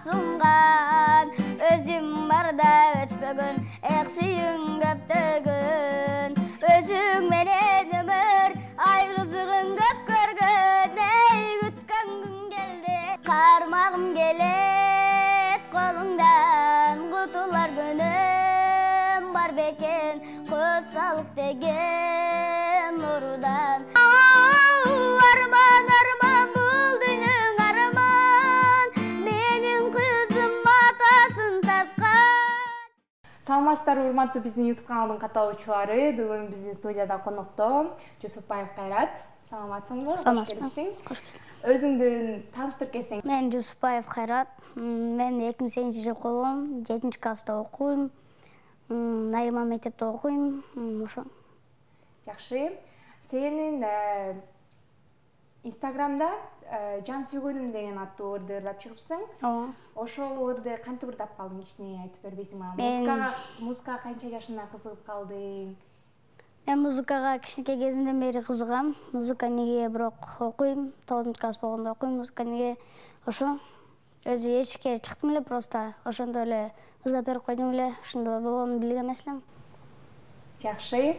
sungan özüm barda öçpөгөн эксиң көптөгөн өзүң менен өмүр ай кызыгын көп көргөн эй күткөн күн келди кармагым келет колуңдан кутулар күнүм бар бекен косалык деген нурудан арман арман бул дүйнөң арман менин кызым атасын тарткан. Саламатсыздарбы урматтуу биздин YouTube каналдын катталуучулары. Бүгүн биздин студияда конокто Жусупбаев Кайрат. Саламатсыңбы? Кош келипсиң. Өзүңдүн тааныштырып кетсең. Мен Жусупбаев Кайрат. Мен 2008-жылы колум, 7 класста окуйм. Найма мектепте окуйм. Ошо. Жакшы. Сенин Инстаграмда жан сүйгөнүм деген аттуу ырды ырдап чыгыпсың. Ооба. Ошол ырды кантип ырдап калдың, кичине айтып бербейсиңби мага? Музыкага канча жашында кызыгып калдың? Мен музыкага кичинекей кезимден бери кызыгам. Музыка неге бирок окуйм, 9 класс болгондо окуйм. Музыка неге ошо өзү эшикке чыктым эле просто. Ошондо эле ырдап берип койдум эле. Ошондо болгонун билген эмес элем. Жакшы.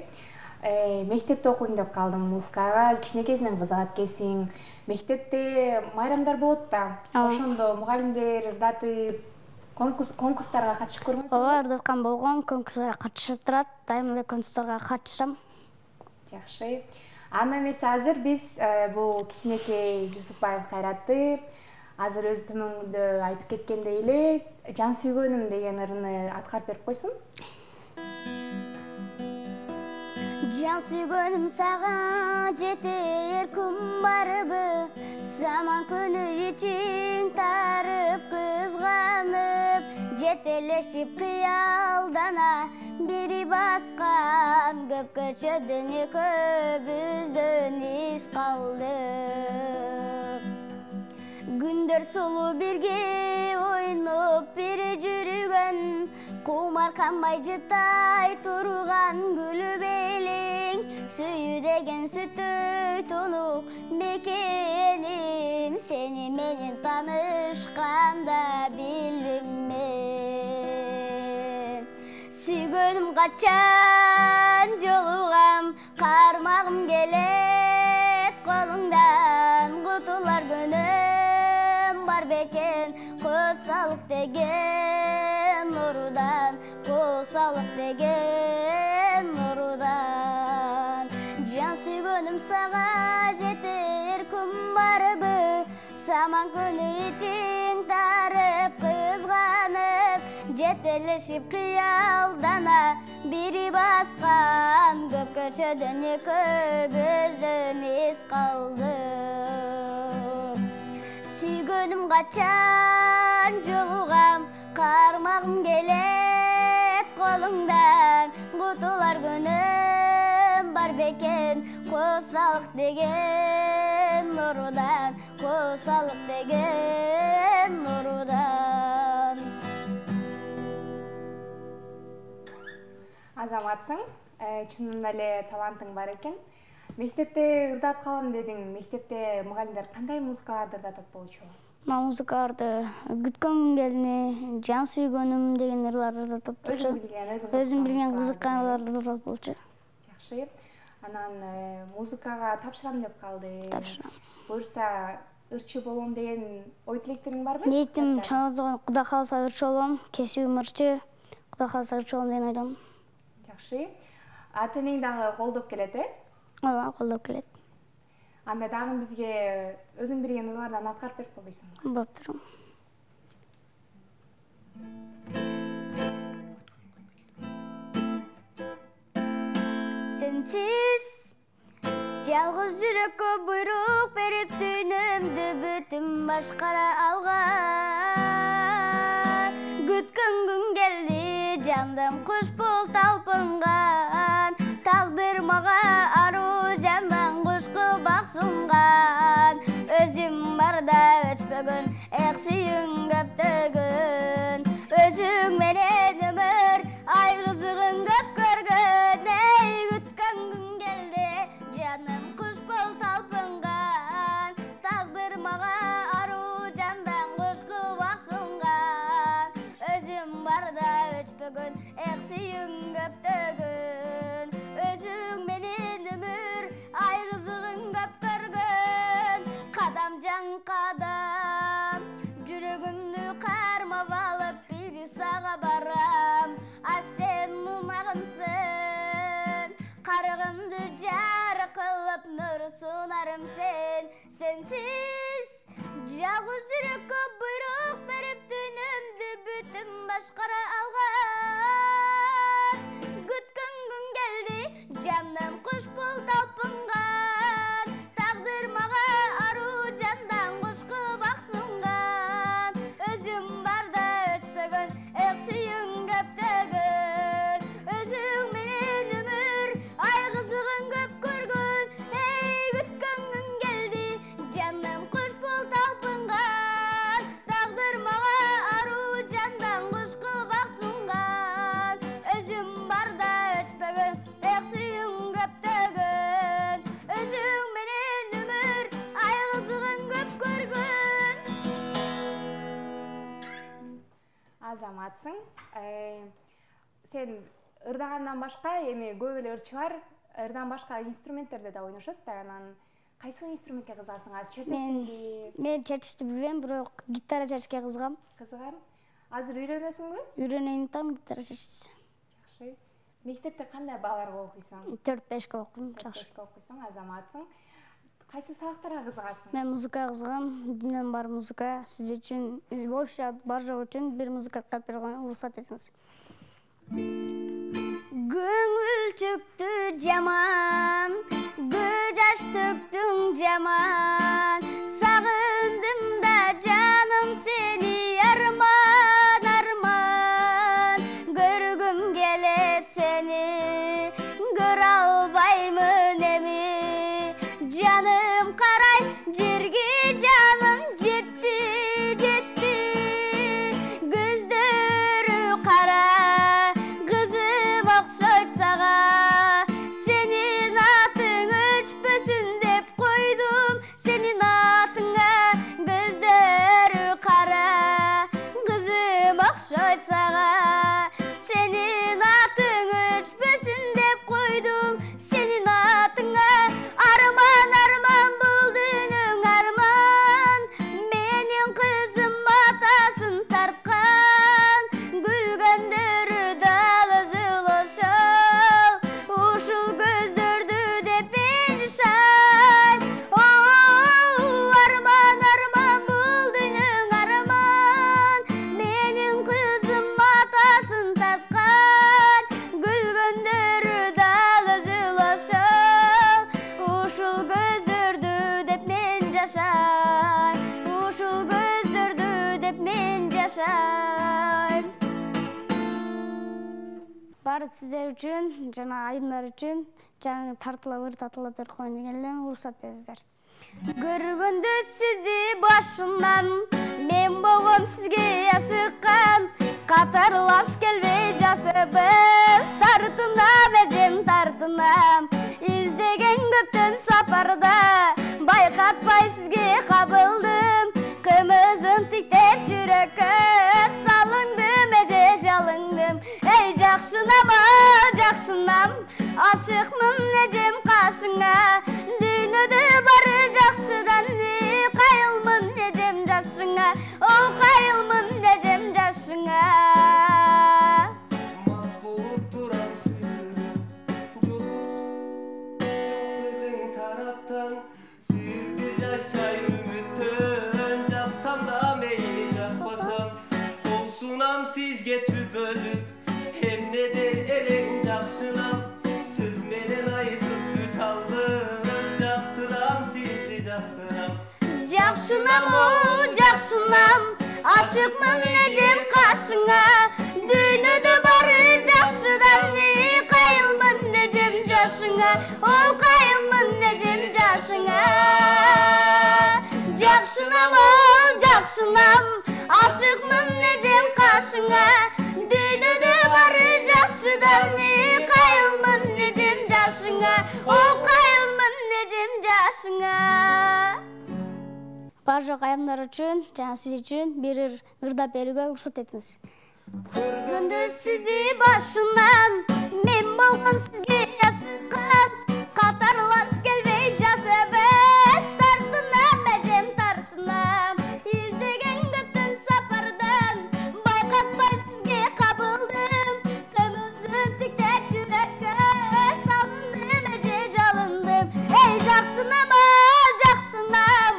Мектепте окуйм деп калдым, музыкага кичине кезинен кызыгат экенсиң. Мектепте майрамдар болот да. Ошондо мугалимдер ырдатып, конкурстарга катышып көргөнсүңбү? Ооба, ырдаткан болгон, конкурстарга катышып турат. Дайыма эле конкурстарга катышам. Жакшы. Анда эмесе азыр биз бул кичинекей Жусупбаев Кайратты азыр өз төмөңдө айтып кеткендей эле жан сүйгөнүм деген ырыны аткарып берип койсун. Жан сүйгөнүм сага жетер күн барбы, заман күнү ичиң тарып кызганып, жетелешип кыялдана бири баскан көп көчөдөн экөөбүздөн из калды. Күндөр сулуу бирге ойноп бири жүргөн, кумар канбай жытай турган гүлү белиң, сүйүү деген сүтөй тунук мекеним, сени менен таанышканда билдим мен. Сүйгөнүм качан жолугам, кармагым келет колуңдан, кутулар күнүм бар бекен косалык деген нурудан, косалык деген нурудан. Жан сүйгөнүм сага жетер күн барбы, заман күнү ичиң тарып кызганып, жетелешип кыялдана бири баскан көп көчөдөн экөөбүздөн из калды. Сүйгөнүм качан жолугам, кармагым келет колуңдан, кутулар күнүм бар бекен косалык деген нурудан, косалык деген нурудан. Азаматсың, чынында эле талантың бар экен. Мектепте ырдап калам дедиң. Мектепте мугалимдер кандай музыкаларды ырдатат болчу? Музыкаларды күткөн күн келди, жан сүйгөнүм деген ырларды ырдатат болчу. Өзүм билген кызыккан ырларды ырдатат болчу. Жакшы. Анан музыкага тапшырам деп калды. Тапшырам. Буюрса ырчы болом деген ой тилектериң барбы? Ниетим чоң, Кудай кааласа ырчы болом, кесибим ырчы. Кудай кааласа ырчы болом деген ойдомун. Жакшы. Ата энең дагы колдоп келет, Ооба, колдоп келет. Анда дагы бизге өзүң билген ырлардан аткарып берип койбойсуңбу? Болуптур. Сенсиз жалгыз жүрөккө буйрук берип түнөмдү бүтүн башкара алган. Күткөн күн келди, жандам куш бол талпынган, тагдыр мага аруу жандан куш кылбак сунган. Өзүм барда өчпөгөн, эксиң көптөгөн, өзүң менен өмүр ай кызыгын көп көргөн. Эй күткөн күн келди, жаным куш бол талпынган, тагдыр мага аруу жандан куш кылбак сунган. Sensiz жалғыз жүрекке бұйрық беріп түнімді бүтін башқара алған. Күткен күн келді, жаным құш бол талпынған. Тағдыр маға ару жандан құш қып ақсынған. Өзім барда өтпеген, сүйін көптеген. Өзің менен өмір, ай қызығын көп көрген. Ей, күткен күн келді, жаным құш бол талпынған. Тағдыр маға ару жандан құш қып ақсынған. Өзім барда өтпеген, сүйін көптеген. Өзің менен өмір, ай қызығын көп көрген. Азаматсың. Сен ырдағандан башка, эми көп эле ырчылар ырдан башка инструменттерде да ойношот да. Анан кайсы инструментке кызыгасың? Азыр чертесиңби? Мен чечишти билбейм, бирок гитара чечишке кызыгам. Кызыгам. Азыр үйрөнөсүңбү? Үйрөнөйүн атам гитара чечишти. Жакшы. Мектепте кандай балларга окуйсуң? 4-5ке окуйм, жакшы. 4-5ке окуйсуң, азаматсың. Кайсы сабактарга кызыгасың? Мен музыкага кызыгам, дүйнөм бар музыка. Сиз үчүн, вообще бар жок үчүн бир музыка калып берген, уруксат этиңиз. Көңүл чөктү жаман, көз жаш төктүң жаман. Сагындым да жаным сени арман, арман. Көргүм келет сени, көрө албаймын эми. Жаным карай жерге, жаным жетти, жетти. Көздөрү кара, кызым окшойт сага. Сенин атың өчпөсүн деп койдум, сенин атыңа. Көздөрү кара, кызым окшойт сага. Сенин атың өчпөсүн деп койдум, сенин атыңа. Арман, арман бул дүйнөң арман. Менин кызым атасын тарткан. Күлгөндөрү дал өзүл ошол. Ушул көздөрдү деп мен жашайм. Арман, арман бул дүйнөң арман. Менин кызым атасын тарткан. Күлгөндөрү дал өзүл ошол. Ушул көздөрдү деп мен жашайм. Ушул көздөрдү деп мен жашайм. Баары сиздер үчүн, жана айымдар үчүн жаңы татылап берип коеюн деген элем, уруксат бериңиздер. Көргөндө сизди башынан, мен болгом сизге ашыккан. Катарлаш келбей жашыбыз, тартынам эжем тартынам. Издеген көптөн сапарда, байкатпай сизге кабылдым. Кымызын тиктеп жүрөккө салындым, эже жалындым. Эй, жакшынам, жакшынам, ашыкмын эжем кашыңа. Дүйнөдө бары жакшыдан кайылмын эжем жашыңа. О, кайылмын эжем жашыңа. Мас болуп турам көзүң тараптан, сүйүктүү жашай үмүттөн. Жаксам да мейли жакпасам, болсунам сизге түбөлүк. Эмнеде элең жакшынам, сөз менен айтып бүт алдым. Жактырам сизди, жактырам. Жакшынам, жакшынам, ашыкмын эжем кашыңа. Дүйнөдө бары жакшыдан кайылмын эжем жашыңа. О, кайылмын эжем жашыңа. Жакшынам, жакшынам, ашыкмын эжем кашыңа. Дүйнөдө бары жакшыдан кайылмын эжем жашыңа. О, кайылмын эжем жашыңа. Бар жок айымдар үчүн, жана сиз үчүн бир ырдап берүүгө уруксат этиңиз. Көргөндө сизди башынан, мен болгом сизге ашыккан. Катарлаш келбей жашабыз, тартынам эжем тартынам. Издеген көптөн сапардан, байкатпай сизге кабылдым. Кымызын тиктеп жүрөккө салындым, эже жалындым. Эй, жакшынам, жакшынам,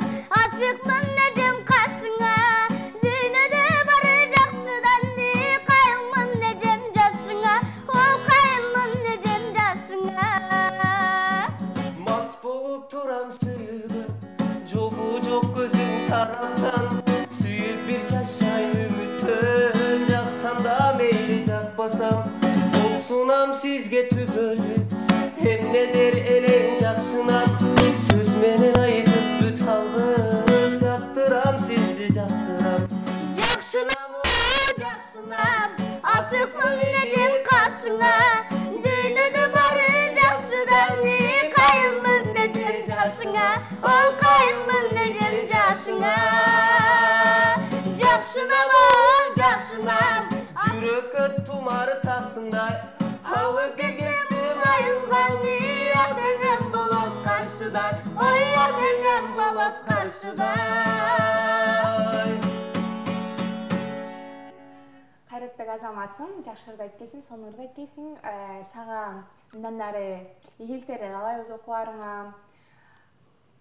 айтпасам болсунам сизге түгөлү эмне дер элем жакшынан сөз менен айтып бүт албыз жактырам сизди жактырам Жакшынам жакшынам ашыкмын эжем кашыңа дүйнөдө бары жакшыдан кайынмын эжем жашыңа ол кайынмын эжем жашыңа жакшынам жакшынам жүрөккө тумары тактыңдай алып келгенсиң айылганы атеңем болот каршыдай ой атеңем болот каршыдай Кайратбек Азаматсың, жакшы ырдайт экенсиң, сонун ырдайт экенсиң. Сага мындан ары ийгиликтери калай өз окууларыңа,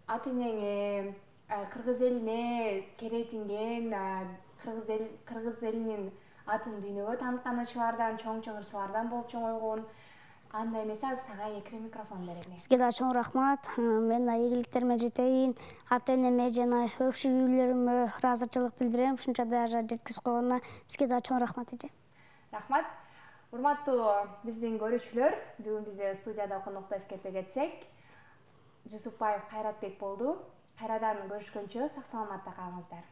ата энеңе, кыргыз элине керетинген, кыргыз элинин атын дүйнөгө таанытканчылардан, чоң чыгырчылардан болуп чоңойгон. Анда эмес азыр сага экре микрофон берели. Сизге да чоң рахмат. Мен ийгиликтериме жетейин. Ата энеме жана өкүлөрүмө ыраазычылык билдирем. Ушунча дажа жеткизип койгонуна сизге да чоң рахмат эже. Рахмат. Урматтуу биздин көрүүчүлөр, бүгүн бизде студияда конокто эскерте кетсек, Жусупбаев Кайратбек болду. Кайрадан көрүшкөнчө сак саламатта калыңыздар.